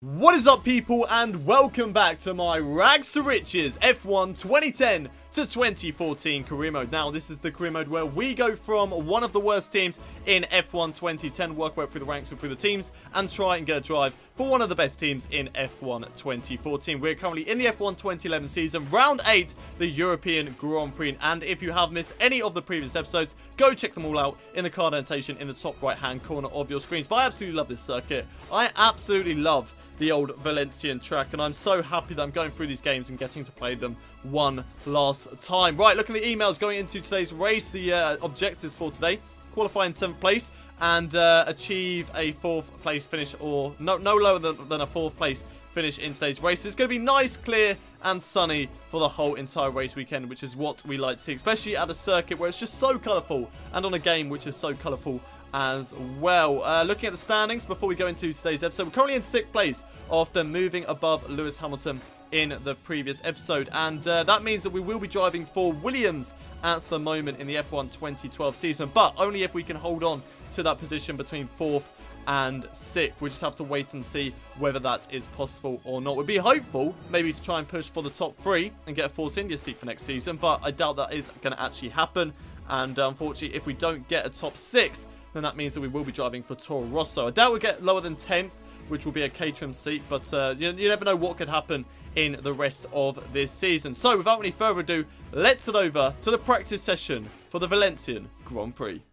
What is up, people, and welcome back to my Rags to Riches F1 2010 to 2014 career mode. Now, this is the career mode where we go from one of the worst teams in F1 2010, work through the ranks and through the teams, and try and get a drive for one of the best teams in F1 2014. We're currently in the F1 2011 season, round 8, the European Grand Prix. And if you have missed any of the previous episodes, go check them all out in the card annotation in the top right-hand corner of your screens. But I absolutely love this circuit. I absolutely love the old Valencian track, and I'm so happy that I'm going through these games and getting to play them one last time. Right, look at the emails going into today's race. The objectives for today: qualify in 7th place and achieve a 4th place finish, or no lower than a 4th place finish in today's race. It's going to be nice, clear and sunny for the whole entire race weekend, which is what we like to see, especially at a circuit where it's just so colourful, and on a game which is so colourful as well. Looking at the standings before we go into today's episode, we're currently in 6th place after moving above Lewis Hamilton in the previous episode, and that means that we will be driving for Williams at the moment in the F1 2012 season, but only if we can hold on to that position between 4th and 6th. We just have to wait and see whether that is possible or not. We'd be hopeful maybe to try and push for the top 3 and get a Force India seat for next season, but I doubt that is going to actually happen. And unfortunately, if we don't get a top 6, then that means that we will be driving for Toro Rosso. I doubt we'll get lower than 10th, which will be a Caterham seat, but you never know what could happen in the rest of this season. So without any further ado, let's head over to the practice session for the Valencian Grand Prix.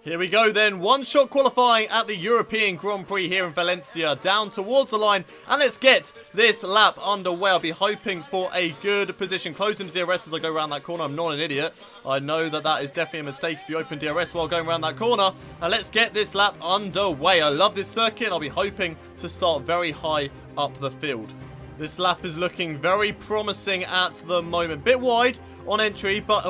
Here we go then, one-shot qualifying at the European Grand Prix here in Valencia, down towards the line, and let's get this lap underway. I'll be hoping for a good position, closing the DRS as I go around that corner. I'm not an idiot. I know that that is definitely a mistake if you open DRS while going around that corner, and let's get this lap underway. I love this circuit, and I'll be hoping to start very high up the field. This lap is looking very promising at the moment. Bit wide on entry, but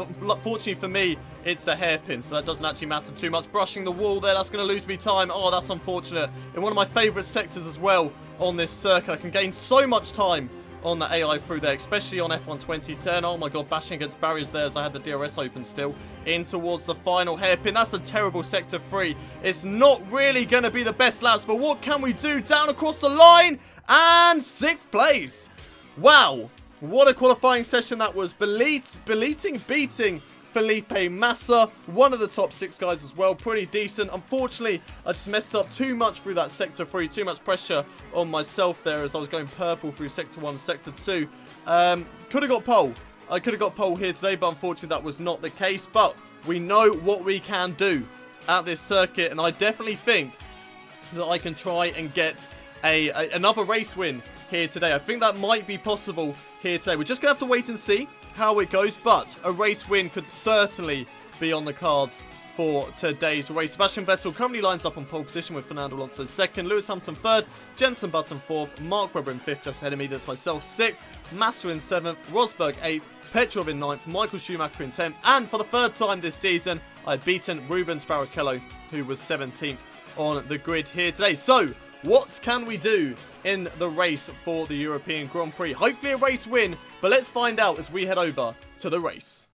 fortunately for me, it's a hairpin, so that doesn't actually matter too much. Brushing the wall there, that's going to lose me time. Oh, that's unfortunate. In one of my favourite sectors as well on this circuit, I can gain so much time on the AI through there, especially on F1 2010. Oh my god, bashing against barriers there as I had the DRS open still. In towards the final hairpin. That's a terrible sector 3. It's not really going to be the best laps, but what can we do? Down across the line, and 6th place. Wow, what a qualifying session that was. Beating Felipe Massa, one of the top 6 guys as well. Pretty decent. Unfortunately, I just messed up too much through that sector 3. Too much pressure on myself there as I was going purple through sector 1, sector 2. Could have got pole. I could have got pole here today, but unfortunately that was not the case. But we know what we can do at this circuit, and I definitely think that I can try and get another race win here today. I think that might be possible here today. We're just going to have to wait and see how it goes, but a race win could certainly be on the cards for today's race. Sebastian Vettel currently lines up on pole position with Fernando Alonso 2nd, Lewis Hamilton 3rd, Jenson Button 4th, Mark Webber in 5th, just ahead of me. That's myself 6th, Massa in 7th, Rosberg 8th, Petrov in 9th, Michael Schumacher in 10th, and for the 3rd time this season, I've beaten Rubens Barrichello, who was 17th on the grid here today. So, what can we do in the race for the European Grand Prix? Hopefully a race win, but let's find out as we head over to the race.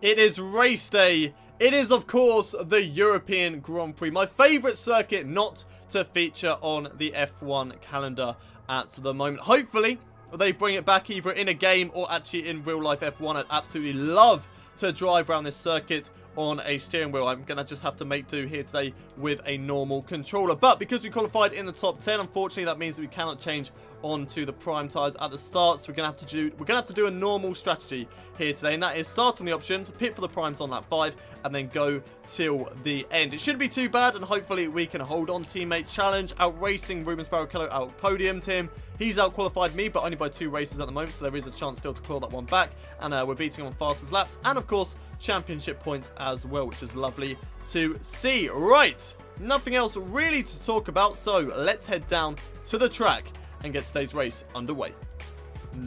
It is race day. It is, of course, the European Grand Prix. My favourite circuit not to feature on the F1 calendar at the moment. Hopefully they bring it back either in a game or actually in real life F1. I'd absolutely love to drive around this circuit on a steering wheel. I'm going to just have to make do here today with a normal controller. But because we qualified in the top 10, unfortunately that means that we cannot change onto the prime tyres at the start. So we're going to have to do a normal strategy here today, and that is start on the options, pit for the primes on lap 5, and then go till the end. It shouldn't be too bad, and hopefully we can hold on. Teammate challenge, out-racing Rubens Barrichello, out-podiumed him. He's out-qualified me, but only by 2 races at the moment, so there is a chance still to claw that one back. And we're beating him on fastest laps, and of course, championship points as well, which is lovely to see. Right, nothing else really to talk about, so let's head down to the track and get today's race underway.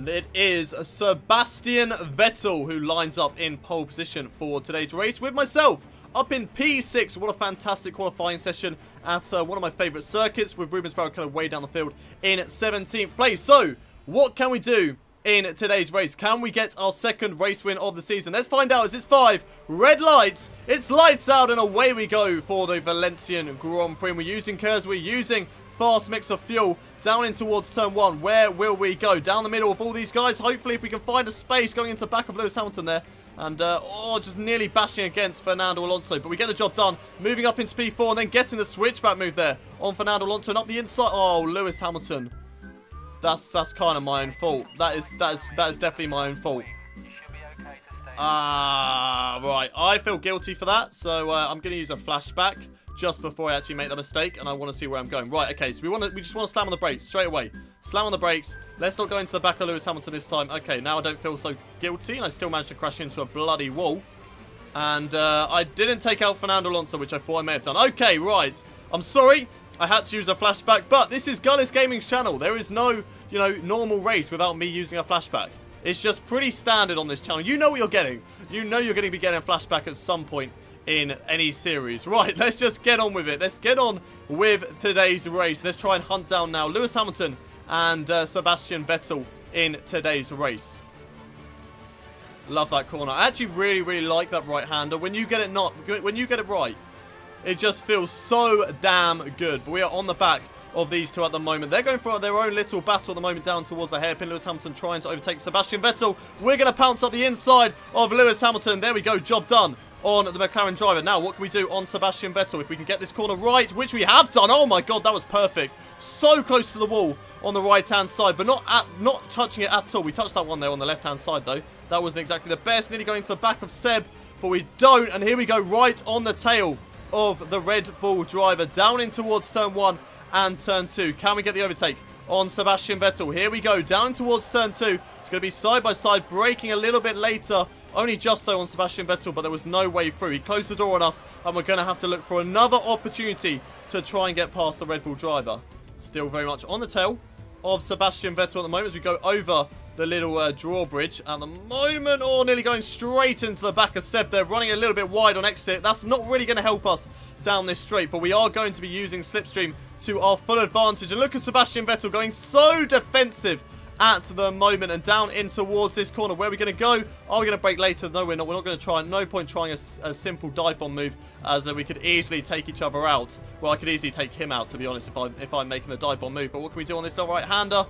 It is Sebastian Vettel who lines up in pole position for today's race with myself up in P6. What a fantastic qualifying session at one of my favourite circuits, with Rubens Barrichello way down the field in 17th place. So, what can we do in today's race. Can we get our second race win of the season? Let's find out as it's 5 red lights. It's lights out and away we go for the Valencian Grand Prix. We're using curves, we're using fast mix of fuel down in towards turn 1. Where will we go? Down the middle of all these guys. Hopefully if we can find a space going into the back of Lewis Hamilton there. And, just nearly bashing against Fernando Alonso. But we get the job done. Moving up into P4 and then getting the switchback move there on Fernando Alonso. And up the inside. Oh, Lewis Hamilton. That's kind of my own fault. That is definitely my own fault. Right. I feel guilty for that. So, I'm going to use a flashback just before I actually make the mistake, and I want to see where I'm going. Right, okay, so we just want to slam on the brakes straight away. Slam on the brakes. Let's not go into the back of Lewis Hamilton this time. Okay, now I don't feel so guilty, and I still managed to crash into a bloody wall. And I didn't take out Fernando Alonso, which I thought I may have done. Okay, right. I'm sorry. I had to use a flashback, but this is Gullis Gaming's channel. There is no, normal race without me using a flashback. It's just pretty standard on this channel. You know what you're getting. You know you're going to be getting a flashback at some point in any series. Right, let's just get on with it. Let's get on with today's race. Let's try and hunt down now Lewis Hamilton and Sebastian Vettel in today's race. Love that corner. I actually really like that right-hander. When you get it right, it just feels so damn good. But we are on the back of these two at the moment. They're going for their own little battle at the moment down towards the hairpin. Lewis Hamilton trying to overtake Sebastian Vettel. We're going to pounce up the inside of Lewis Hamilton. There we go. Job done on the McLaren driver. Now, what can we do on Sebastian Vettel? If we can get this corner right, which we have done. Oh my god, that was perfect. So close to the wall on the right-hand side, but not touching it at all. We touched that one there on the left-hand side, though. That wasn't exactly the best. Nearly going to the back of Seb, but we don't. And here we go, right on the tail of the Red Bull driver. Down in towards turn 1 and turn 2. Can we get the overtake on Sebastian Vettel? Here we go, down towards turn 2. It's going to be side by side, braking a little bit later. Only just though on Sebastian Vettel, but there was no way through. He closed the door on us, and we're going to have to look for another opportunity to try and get past the Red Bull driver. Still very much on the tail of Sebastian Vettel at the moment as we go over the little drawbridge at the moment. Oh, nearly going straight into the back of Seb there, running a little bit wide on exit. That's not really going to help us down this straight, but we are going to be using Slipstream to our full advantage. And look at Sebastian Vettel going so defensive at the moment and down in towards this corner. Where are we going to go? Are we going to brake later? No, we're not. We're not going to try. No point trying a simple dive bomb move, as we could easily take each other out. Well, I could easily take him out, to be honest, if I'm making a dive bomb move. But what can we do on this right-hander?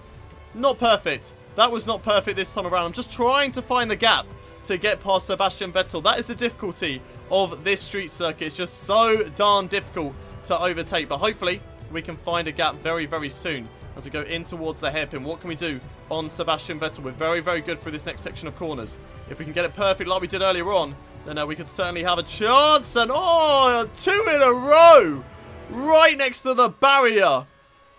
Not perfect. That was not perfect this time around. I'm just trying to find the gap to get past Sebastian Vettel. That is the difficulty of this street circuit. It's just so darn difficult to overtake. But hopefully we can find a gap very soon as we go in towards the hairpin. What can we do on Sebastian Vettel? We're very good through this next section of corners. If we can get it perfect like we did earlier on, then we could certainly have a chance. And oh, 2 in a row right next to the barrier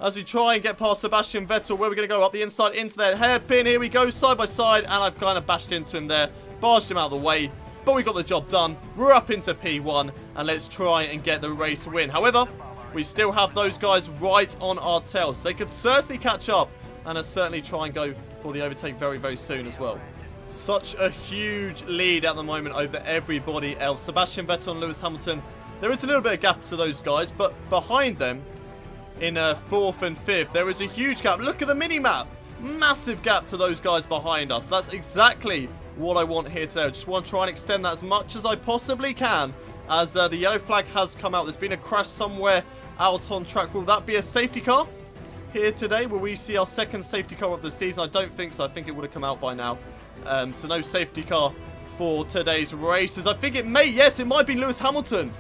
as we try and get past Sebastian Vettel. Where we're going to go up the inside into their hairpin. Here we go, side by side, and I've kind of bashed into him there, barged him out of the way, but we got the job done. We're up into P1, and let's try and get the race win. However, we still have those guys right on our tails. They could certainly catch up and certainly try and go for the overtake very soon as well. Such a huge lead at the moment over everybody else. Sebastian Vettel and Lewis Hamilton. There is a little bit of gap to those guys, but behind them in 4th and 5th, there is a huge gap. Look at the mini-map. Massive gap to those guys behind us. That's exactly what I want here today. I just want to try and extend that as much as I possibly can, as the yellow flag has come out. There's been a crash somewhere out on track. Will that be a safety car here today? Will we see our second safety car of the season? I don't think so. I think it would have come out by now. So no safety car for today's races. I think it may, yes, it might be Lewis Hamilton,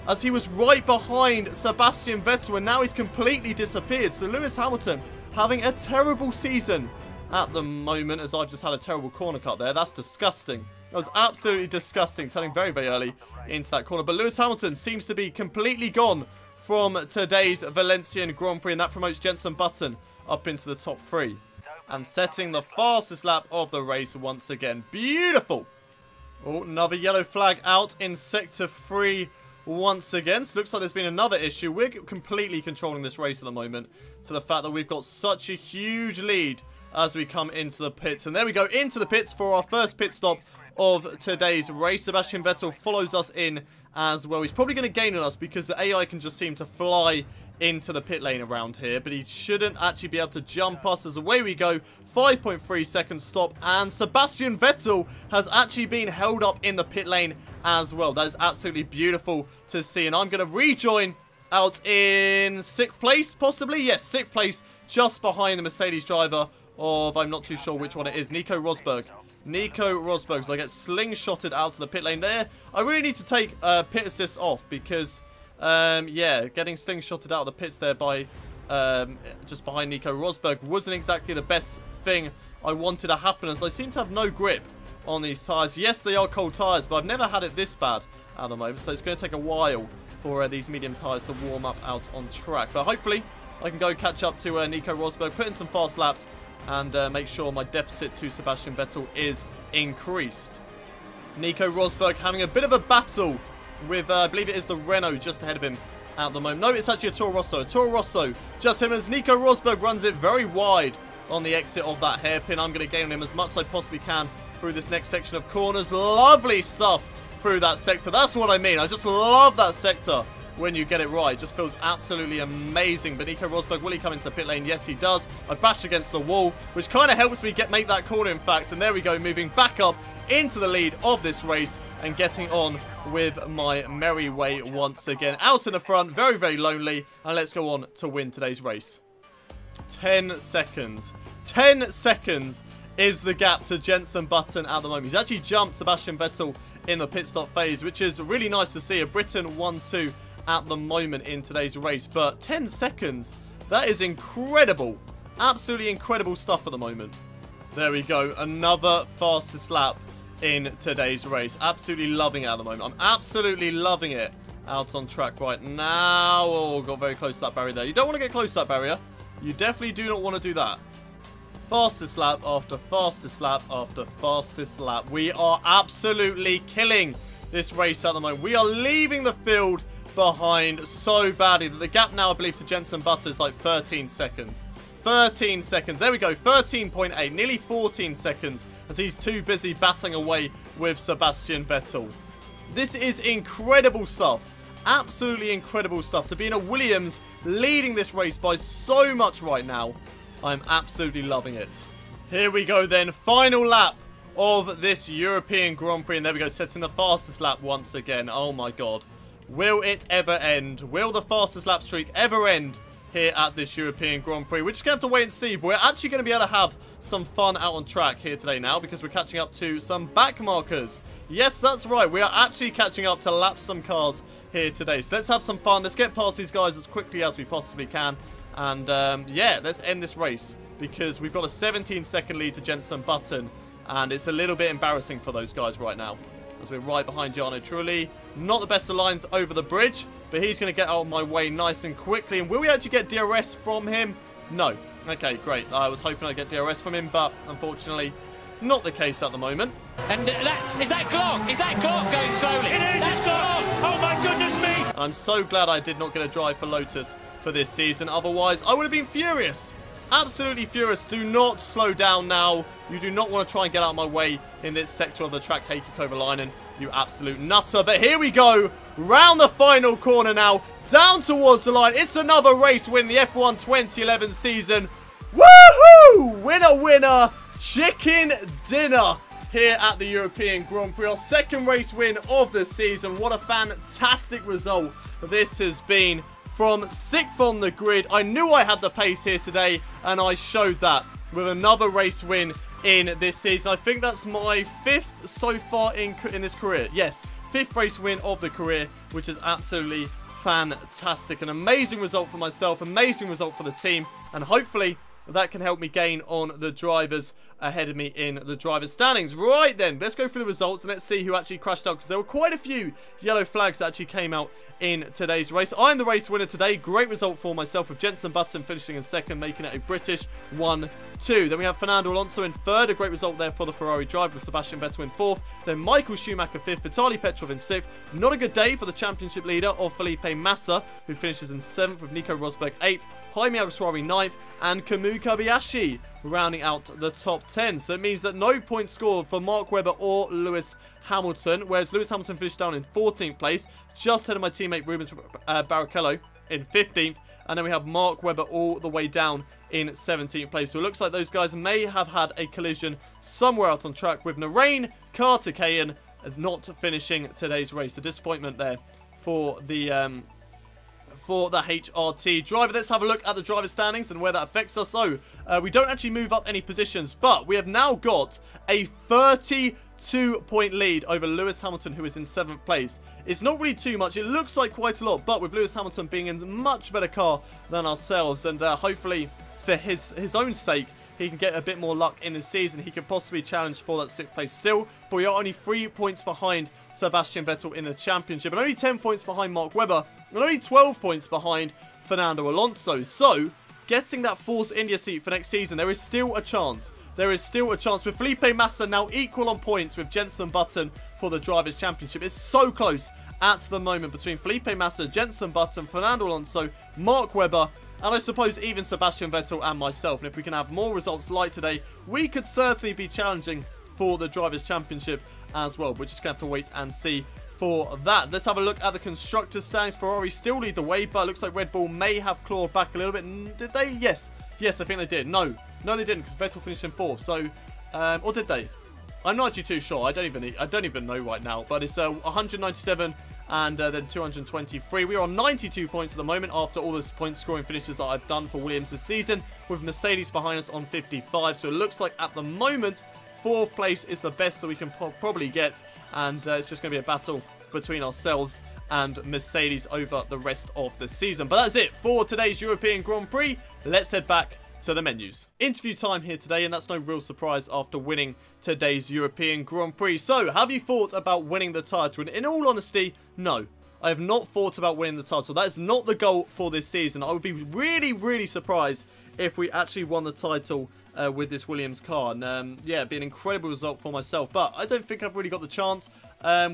as he was right behind Sebastian Vettel, and now he's completely disappeared. So Lewis Hamilton having a terrible season at the moment, as I've just had a terrible corner cut there. That's disgusting. That was absolutely disgusting, turning very early into that corner. But Lewis Hamilton seems to be completely gone from today's Valencian Grand Prix, and that promotes Jenson Button up into the top 3 and setting the fastest lap of the race once again. Beautiful. Oh, another yellow flag out in sector 3 once again. So looks like there's been another issue. We're completely controlling this race at the moment, to the fact that we've got such a huge lead as we come into the pits. And there we go, into the pits for our first pit stop of today's race. Sebastian Vettel follows us in as well. He's probably going to gain on us because the AI can just seem to fly into the pit lane around here, but he shouldn't actually be able to jump us. As away we go, 5.3 second stop, and Sebastian Vettel has actually been held up in the pit lane as well. That is absolutely beautiful to see, and I'm going to rejoin out in 6th place, possibly. Yes, 6th place, just behind the Mercedes driver of, I'm not too sure which one it is, Nico Rosberg. Nico Rosberg, so I get slingshotted out to the pit lane there. I really need to take pit assist off because, yeah, getting slingshotted out of the pits there by just behind Nico Rosberg wasn't exactly the best thing I wanted to happen, as I seem to have no grip on these tyres. Yes, they are cold tyres, but I've never had it this bad at the moment, so it's going to take a while for these medium tyres to warm up out on track. But hopefully, I can go catch up to Nico Rosberg, put in some fast laps, and make sure my deficit to Sebastian Vettel is increased. Nico Rosberg having a bit of a battle with, I believe it is the Renault just ahead of him at the moment. No, it's actually a Toro Rosso. Toro Rosso just him as Nico Rosberg runs it very wide on the exit of that hairpin. I'm going to gain on him as much as I possibly can through this next section of corners. Lovely stuff through that sector. That's what I mean. I just love that sector when you get it right. It just feels absolutely amazing. But Nico Rosberg, will he come into the pit lane? Yes, he does. I bashed against the wall, which kind of helps me make that corner, in fact. And there we go, moving back up into the lead of this race and getting on with my merry way once again. Out in the front, very, very lonely. And let's go on to win today's race. 10 seconds. 10 seconds is the gap to Jenson Button at the moment. He's actually jumped Sebastian Vettel in the pit stop phase, which is really nice to see. A Britain 1-2 at the moment in today's race. But 10 seconds, that is incredible. Absolutely incredible stuff at the moment. There we go. Another fastest lap in today's race. Absolutely loving it at the moment. I'm absolutely loving it out on track right now. Oh, got very close to that barrier there. You don't want to get close to that barrier. You definitely do not want to do that. Fastest lap after fastest lap after fastest lap. We are absolutely killing this race at the moment. We are leaving the field behind so badly that the gap now, I believe, to Jenson Button is like 13 seconds. 13 seconds. There we go. 13.8. Nearly 14 seconds as he's too busy battling away with Sebastian Vettel. This is incredible stuff. Absolutely incredible stuff. To be in a Williams leading this race by so much right now. I'm absolutely loving it. Here we go then. Final lap of this European Grand Prix. And there we go. Setting the fastest lap once again. Oh my god. Will it ever end? Will the fastest lap streak ever end here at this European Grand Prix? We're just going to have to wait and see. But we're actually going to be able to have some fun out on track here today now, because we're catching up to some back markers. Yes, that's right. We are actually catching up to lap some cars here today. So let's have some fun. Let's get past these guys as quickly as we possibly can. And yeah, let's end this race, because we've got a 17-second lead to Jenson Button. And it's a little bit embarrassing for those guys right now, as we're right behind Jarno Trulli. Not the best of lines over the bridge, but he's going to get out of my way nice and quickly. And will we actually get DRS from him? No. Okay, great. I was hoping I'd get DRS from him, but unfortunately, not the case at the moment. And is that Glock? Is that Glock going slowly? It is, it's Glock! Oh my goodness me! And I'm so glad I did not get a drive for Lotus for this season. Otherwise, I would have been furious. Absolutely furious. Do not slow down now. You do not want to try and get out of my way in this sector of the track, Heikki Kovalainen. You absolute nutter. But here we go. Round the final corner now. Down towards the line. It's another race win the F1 2011 season. Woohoo! Winner, winner. Chicken dinner here at the European Grand Prix. Our second race win of the season. What a fantastic result this has been. From 6th on the grid. I knew I had the pace here today, and I showed that with another race win in this season. I think that's my 5th so far in this career. Yes, 5th race win of the career, which is absolutely fantastic. An amazing result for myself, amazing result for the team, and hopefully that can help me gain on the drivers ahead of me in the drivers' standings. Right then, let's go through the results and let's see who actually crashed out, because there were quite a few yellow flags that actually came out in today's race. I'm the race winner today. Great result for myself, with Jenson Button finishing in 2nd, making it a British 1-2. Then we have Fernando Alonso in 3rd. A great result there for the Ferrari driver, with Sebastian Vettel in 4th. Then Michael Schumacher 5th, Vitaly Petrov in 6th. Not a good day for the championship leader of Felipe Massa, who finishes in 7th, with Nico Rosberg 8th. Jaime Alguersuari 9th, and Kamui Kobayashi rounding out the top 10. So it means that no points scored for Mark Webber or Lewis Hamilton, whereas Lewis Hamilton finished down in 14th place, just ahead of my teammate Rubens Barrichello in 15th, and then we have Mark Webber all the way down in 17th place. So it looks like those guys may have had a collision somewhere out on track, with Narain Kartikeyan not finishing today's race. A disappointment there for the HRT driver. Let's have a look at the driver standings and where that affects us. So we don't actually move up any positions, but we have now got a 32-point lead over Lewis Hamilton, who is in 7th place. It's not really too much. It looks like quite a lot, but with Lewis Hamilton being in a much better car than ourselves, and hopefully for his own sake, he can get a bit more luck in the season. He could possibly challenge for that 6th place still, but we are only 3 points behind Sebastian Vettel in the championship, and only 10 points behind Mark Webber, and only 12 points behind Fernando Alonso. So, getting that Force India seat for next season, there is still a chance. There is still a chance with Felipe Massa now equal on points with Jenson Button for the Drivers' Championship. It's so close at the moment between Felipe Massa, Jenson Button, Fernando Alonso, Mark Webber, and I suppose even Sebastian Vettel and myself. And if we can have more results like today, we could certainly be challenging for the Drivers' Championship as well. We're just going to have to wait and see for that. Let's have a look at the Constructors' standings. Ferrari still lead the way, but it looks like Red Bull may have clawed back a little bit. Did they? Yes. Yes, I think they did. No, they didn't, because Vettel finished in 4th. So, or did they? I'm not actually too sure. I don't even know right now. But it's 197 and then 223. We are on 92 points at the moment after all those point scoring finishes that I've done for Williams this season, with Mercedes behind us on 55. So it looks like at the moment 4th place is the best that we can probably get, and it's just going to be a battle between ourselves and Mercedes over the rest of the season. But that's it for today's European Grand Prix. Let's head back to the menus. Interview time here today, and that's no real surprise after winning today's European Grand Prix. So, have you thought about winning the title? And in all honesty, no. I have not thought about winning the title. That is not the goal for this season. I would be really, really surprised if we actually won the title with this Williams car. And yeah, it'd be an incredible result for myself. But I don't think I've really got the chance.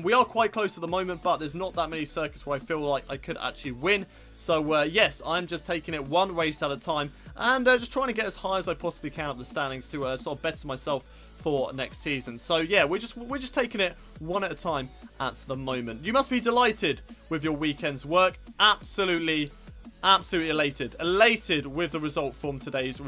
We are quite close at the moment, but there's not that many circuits where I feel like I could actually win. So yes, I'm just taking it one race at a time, and just trying to get as high as I possibly can up the standings to sort of better myself for next season. So yeah, we're just taking it one at a time at the moment. You must be delighted with your weekend's work. Absolutely elated with the result from today's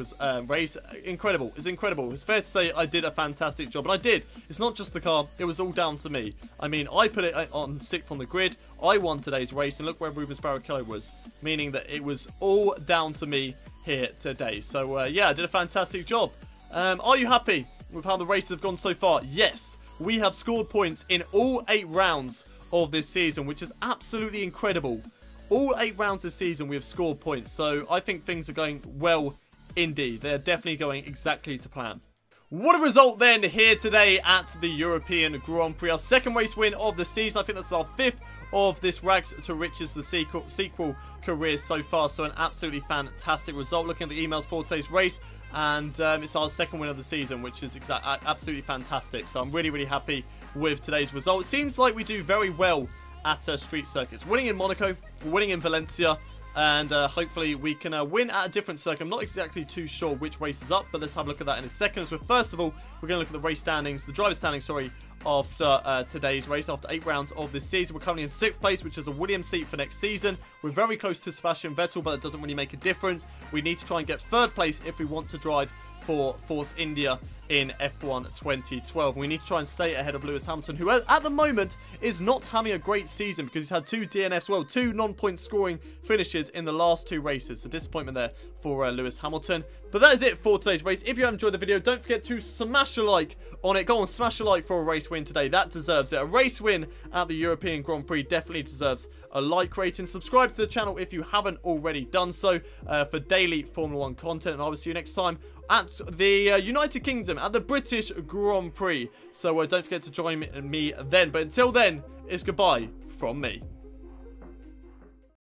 race. Incredible. It's incredible. It's fair to say I did a fantastic job, and I did. It's not just the car, it was all down to me. I mean, I put it on 6th on the grid, I won today's race, and look where Rubens Barrichello was, meaning that it was all down to me here today. So yeah, I did a fantastic job. Are you happy with how the races have gone so far? Yes, we have scored points in all 8 rounds of this season, which is absolutely incredible. All 8 rounds this season we have scored points, so I think things are going well indeed. They're definitely going exactly to plan. What a result then here today at the European Grand Prix. Our 2nd race win of the season. I think that's our 5th of this Rags to Riches, the sequel career so far. So an absolutely fantastic result. Looking at the emails for today's race, and it's our 2nd win of the season, which is absolutely fantastic. So I'm really, really happy with today's result. It seems like we do very well at street circuits. Winning in Monaco, winning in Valencia, and hopefully we can win at a different circuit. I'm not exactly too sure which race is up, but let's have a look at that in a second. So first of all, we're going to look at the race standings, the driver standings, sorry, after today's race. After 8 rounds of this season, we're currently in 6th place, which is a Williams seat for next season. We're very close to Sebastian Vettel, but it doesn't really make a difference. We need to try and get 3rd place if we want to drive for Force India in F1 2012. We need to try and stay ahead of Lewis Hamilton, who at the moment is not having a great season because he's had 2 DNFs, well, 2 non-point scoring finishes in the last 2 races. So disappointment there for Lewis Hamilton. But that is it for today's race. If you have enjoyed the video, don't forget to smash a like on it. Go on, smash a like for a race win today. That deserves it. A race win at the European Grand Prix definitely deserves a like rating. Subscribe to the channel if you haven't already done so for daily Formula 1 content. And I will see you next time at the United Kingdom at the British Grand Prix. So don't forget to join me then. But until then, it's goodbye from me.